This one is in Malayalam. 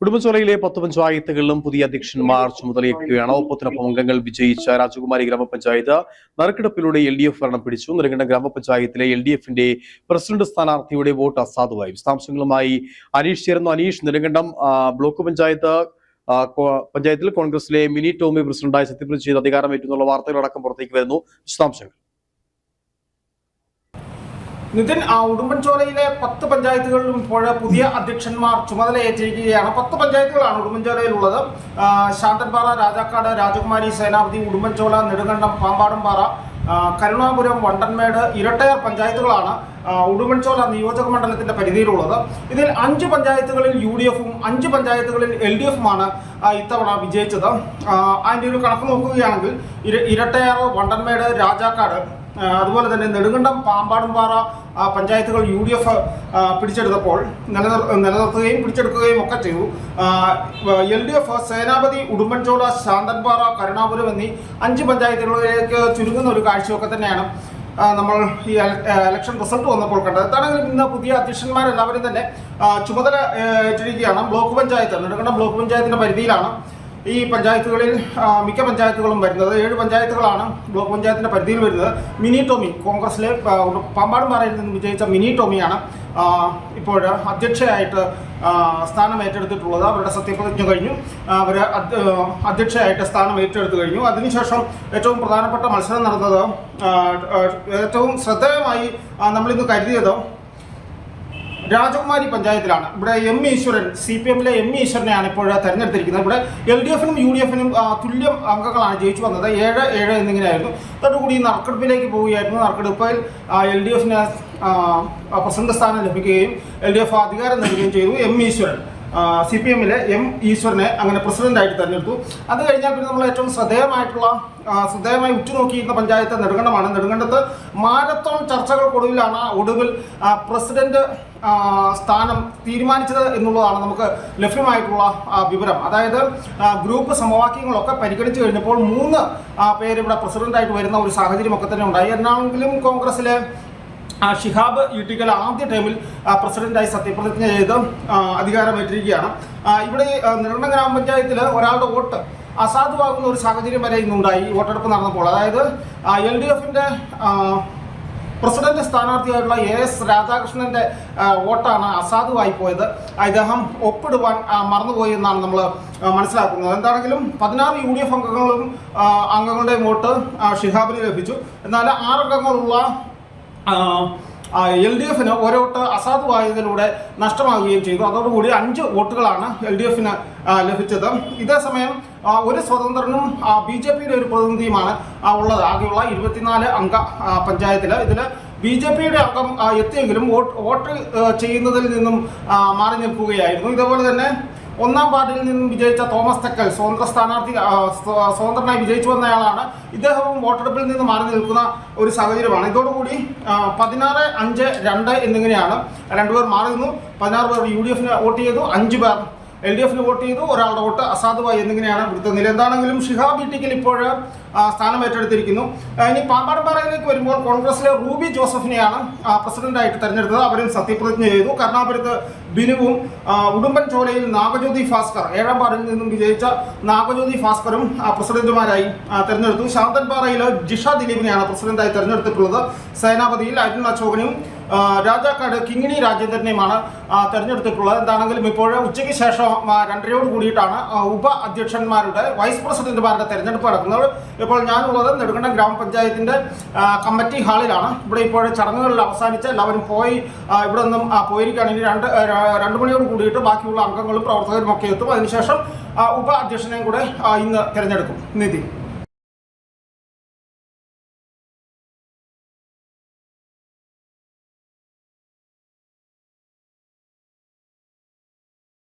ഉടുമ്പൻചോലയിലെ 10 പഞ്ചായത്തുകളിലും പുതിയ അധ്യക്ഷന്മാർ ചുമതലയേൽക്കുകയാണ്. ഒപ്പത്തിനൊപ്പം അംഗങ്ങൾ വിജയിച്ച രാജകുമാരി ഗ്രാമപഞ്ചായത്ത് നറുക്കെടുപ്പിലൂടെ LDF ഭരണം പിടിച്ചു. നെടുങ്കണ്ടം ഗ്രാമപഞ്ചായത്തിലെ LDFന്റെ പ്രസിഡന്റ് സ്ഥാനാർത്ഥിയുടെ വോട്ട് അസാധുവായി. വിശദാംശങ്ങളുമായി അനീഷ് ചേർന്നു. അനീഷ്, നെടുങ്കണ്ടം ബ്ലോക്ക് പഞ്ചായത്തിൽ കോൺഗ്രസിലെ മിനി ടോമി പ്രസിഡന്റായി സത്യപ്രതിജ്ഞ ചെയ്ത് അധികാരമേറ്റുന്നുള്ള വാർത്തകളടക്കം പുറത്തേക്ക് വരുന്നു. വിശദാംശങ്ങൾ. നിതിൻ, ഉടുമ്പൻചോലയിലെ 10 പഞ്ചായത്തുകളിലും ഇപ്പോൾ പുതിയ അധ്യക്ഷന്മാർ ചുമതലയേറ്റിരിക്കുകയാണ്. 10 പഞ്ചായത്തുകളാണ് ഉടുമ്പൻചോലയിലുള്ളത്. ശാന്തൻപാറ, രാജാക്കാട്, രാജകുമാരി, സേനാപതി, ഉടുമ്പൻചോല, നെടുങ്കണ്ടം, പാമ്പാടുംപാറ, കരുണാപുരം, വണ്ടൻമേട്, ഇരട്ടയാർ പഞ്ചായത്തുകളാണ് ഉടുമ്പൻചോല നിയോജക മണ്ഡലത്തിന്റെ പരിധിയിലുള്ളത്. ഇതിൽ 5 പഞ്ചായത്തുകളിൽ UDFും 5 പഞ്ചായത്തുകളിൽ LDFുമാണ് ഇത്തവണ വിജയിച്ചത്. അതിൻ്റെ ഒരു കണക്ക് നോക്കുകയാണെങ്കിൽ ഇരട്ടയാർ, വണ്ടൻമേട്, രാജാക്കാട്, അതുപോലെ തന്നെ നെടുങ്കണ്ടം, പാമ്പാടുംപാറ പഞ്ചായത്തുകൾ UDF പിടിച്ചെടുത്തപ്പോൾ നിലനിർത്തുകയും പിടിച്ചെടുക്കുകയും ഒക്കെ ചെയ്തു. LDF സേനാപതി, ഉടുമ്പൻചോല, ശാന്തൻപാറ, കരുണാപുരം എന്നീ 5 പഞ്ചായത്തുകളിലേക്ക് ചുരുങ്ങുന്ന ഒരു കാഴ്ചയൊക്കെ തന്നെയാണ് നമ്മൾ ഈ ഇലക്ഷൻ റിസൾട്ട് വന്നപ്പോൾ കണ്ടത്. എന്താണെങ്കിലും ഇന്ന് പുതിയ അധ്യക്ഷന്മാരെല്ലാവരും തന്നെ ചുമതല ഏറ്റിരിക്കുകയാണ്. ബ്ലോക്ക് പഞ്ചായത്ത്, നെടുങ്കണ്ടം ബ്ലോക്ക് പഞ്ചായത്തിന്റെ പരിധിയിലാണ് ഈ പഞ്ചായത്തുകളിൽ മിക്ക പഞ്ചായത്തുകളും വരുന്നത്. 7 പഞ്ചായത്തുകളാണ് ബ്ലോക്ക് പഞ്ചായത്തിന്റെ പരിധിയിൽ വരുന്നത്. മിനി ടോമി, കോൺഗ്രസിലെ പാമ്പാടുംപാറയിൽ നിന്ന് വിജയിച്ച മിനി ടോമിയാണ് ഇപ്പോൾ അധ്യക്ഷയായിട്ട് സ്ഥാനം ഏറ്റെടുത്തിട്ടുള്ളത്. അവരുടെ സത്യപ്രതിജ്ഞ കഴിഞ്ഞു. അവർ അധ്യക്ഷയായിട്ട് സ്ഥാനം ഏറ്റെടുത്തു കഴിഞ്ഞു. അതിനുശേഷം ഏറ്റവും പ്രധാനപ്പെട്ട മത്സരം നടന്നത്, ഏറ്റവും ശ്രദ്ധേയമായി നമ്മളിന്ന് കരുതിയത് രാജകുമാരി പഞ്ചായത്തിലാണ്. ഇവിടെ ഈശ്വരൻ, CPMലെ ഈശ്വരനെയാണ് ഇപ്പോൾ തെരഞ്ഞെടുത്തിരിക്കുന്നത്. ഇവിടെ LDFനും UDFനും തുല്യം അംഗങ്ങളാണ് ജയിച്ചു വന്നത്. 7-7 എന്നിങ്ങനെയായിരുന്നു. അതോടുകൂടി നറുക്കെടുപ്പിലേക്ക് പോവുകയായിരുന്നു. നറുക്കെടുപ്പിൽ LDFന് പ്രസിഡന്റ് സ്ഥാനം ലഭിക്കുകയും LDF അധികാരം നൽകുകയും ചെയ്തു. ഈശ്വരൻ, CPMലെ ഈശ്വരനെ അങ്ങനെ പ്രസിഡന്റായിട്ട് തെരഞ്ഞെടുത്തു. അത് കഴിഞ്ഞാൽ പിന്നെ നമ്മൾ ഏറ്റവും ശ്രദ്ധേയമായി ഉറ്റുനോക്കിയിരുന്ന പഞ്ചായത്ത് നെടുങ്കണ്ടമാണ്. നെടുങ്കണ്ടത്ത് മാരത്തോൺ ചർച്ചകൾക്കൊടുവിലാണ് ഒടുവിൽ പ്രസിഡന്റ് സ്ഥാനം തീരുമാനിച്ചത് എന്നുള്ളതാണ് നമുക്ക് ലഭ്യമായിട്ടുള്ള വിവരം. അതായത് ഗ്രൂപ്പ് സമവാക്യങ്ങളൊക്കെ പരിഗണിച്ചു കഴിഞ്ഞപ്പോൾ 3 പേര് ഇവിടെ പ്രസിഡന്റായിട്ട് വരുന്ന ഒരു സാഹചര്യമൊക്കെ തന്നെ ഉണ്ടായി. എന്നാണെങ്കിലും കോൺഗ്രസിലെ ഷിഹാബ് ഈട്ടിക്കൽ ആദ്യ ടൈമിൽ പ്രസിഡന്റായി സത്യപ്രതിജ്ഞ ചെയ്ത് അധികാരമേറ്റിരിക്കുകയാണ്. ഇവിടെ നെടുങ്കണ്ടം ഗ്രാമപഞ്ചായത്തിൽ ഒരാളുടെ വോട്ട് അസാധുവാകുന്ന ഒരു സാഹചര്യം വരെ ഇന്നുണ്ടായി വോട്ടെടുപ്പ് നടന്നപ്പോൾ. അതായത് LDFന്റെ പ്രസിഡന്റ് സ്ഥാനാർത്ഥിയായിട്ടുള്ള AS രാധാകൃഷ്ണന്റെ വോട്ടാണ് അസാധുവായി പോയത്. അദ്ദേഹം ഒപ്പിടുവാൻ മറന്നുപോയി എന്നാണ് നമ്മൾ മനസ്സിലാക്കുന്നത്. എന്താണെങ്കിലും 16 UDF അംഗങ്ങളുടെ വോട്ട് ഷിഹാബിന് ലഭിച്ചു. എന്നാൽ 6 അംഗങ്ങളുള്ള LDFന് ഒരു വോട്ട് അസാധുവായതിലൂടെ നഷ്ടമാവുകയും ചെയ്തു. അതോടുകൂടി 5 വോട്ടുകളാണ് LDFന് ലഭിച്ചത്. ഇതേസമയം ഒരു സ്വതന്ത്രനും BJPയുടെ ഒരു പ്രതിനിധിയുമാണ് ഉള്ളത്. ആകെയുള്ള 24 അംഗ പഞ്ചായത്തിൽ. ഇതിൽ BJPയുടെ അംഗം എത്തിയെങ്കിലും വോട്ട് ചെയ്യുന്നതിൽ നിന്നും മാറി നിൽക്കുകയായിരുന്നു. ഇതേപോലെ തന്നെ 1-ാം വാർഡിൽ നിന്നും വിജയിച്ച തോമസ് തെക്കൽ സ്വതന്ത്രനായി വിജയിച്ചു വന്നയാളാണ്. ഇദ്ദേഹവും വോട്ടെടുപ്പിൽ നിന്ന് മാറി നിൽക്കുന്ന ഒരു സാഹചര്യമാണ്. ഇതോടുകൂടി 16-5-2 എന്നിങ്ങനെയാണ് 2 പേർ മാറി നിന്നു. 16 പേർ UDFന് വോട്ട് ചെയ്തു, 5 പേർ LDFന് വോട്ട് ചെയ്തു, ഒരാളുടെ വോട്ട് അസാധുവായി എന്നിങ്ങനെയാണ് ഇവിടുത്തെ നില. എന്താണെങ്കിലും ഷിഹാബ് ഈട്ടിക്കൽ ഇപ്പോൾ സ്ഥാനം ഏറ്റെടുത്തിരിക്കുന്നു. ഇനി പാമ്പാടുംപാറയിലേക്ക് വരുമ്പോൾ കോൺഗ്രസിലെ റൂബി ജോസഫിനെയാണ് പ്രസിഡന്റായിട്ട് തെരഞ്ഞെടുത്തത്. അവരും സത്യപ്രതിജ്ഞ ചെയ്തു. കരുണാപുരത്ത് ബിനുവും, ഉടുമ്പൻചോലയിൽ നാഗജ്യോതി ഭാസ്കർ, 7-ാം വാർഡിൽ നിന്നും വിജയിച്ച നാഗജ്യോതി ഭാസ്കറും പ്രസിഡന്റുമാരായി തെരഞ്ഞെടുത്തു. ശാന്തൻപാറയിൽ ജിഷ ദിലീപിനെയാണ് പ്രസിഡന്റായി തെരഞ്ഞെടുത്തിട്ടുള്ളത്. സേനാപതിയിൽ അരുൺ അശോകനും രാജാക്കാട് കിങ്ങിണി രാജേന്ദ്രനെയുമാണ് തെരഞ്ഞെടുത്തിട്ടുള്ളത്. എന്താണെങ്കിലും ഇപ്പോൾ ഉച്ചയ്ക്ക് ശേഷം 2:30 കൂടിയിട്ടാണ് ഉപ അധ്യക്ഷന്മാരുടെ, വൈസ് പ്രസിഡന്റുമാരുടെ തെരഞ്ഞെടുപ്പ് നടക്കുന്നത്. ഇപ്പോൾ ഞാനുള്ളത് നെടുങ്കണ്ടം ഗ്രാമപഞ്ചായത്തിന്റെ കമ്മിറ്റി ഹാളിലാണ്. ഇവിടെ ഇപ്പോൾ ചടങ്ങുകളിൽ അവസാനിച്ച് എല്ലാവരും ഇവിടെ നിന്നും പോയിരിക്കുകയാണ്. ഇനി 2 മണിയോട് കൂടിയിട്ട് ബാക്കിയുള്ള അംഗങ്ങളും പ്രവർത്തകരും ഒക്കെ എത്തും. അതിനുശേഷം ഉപ അധ്യക്ഷനെയും കൂടെ ഇന്ന് തിരഞ്ഞെടുക്കും. നിതിൻ.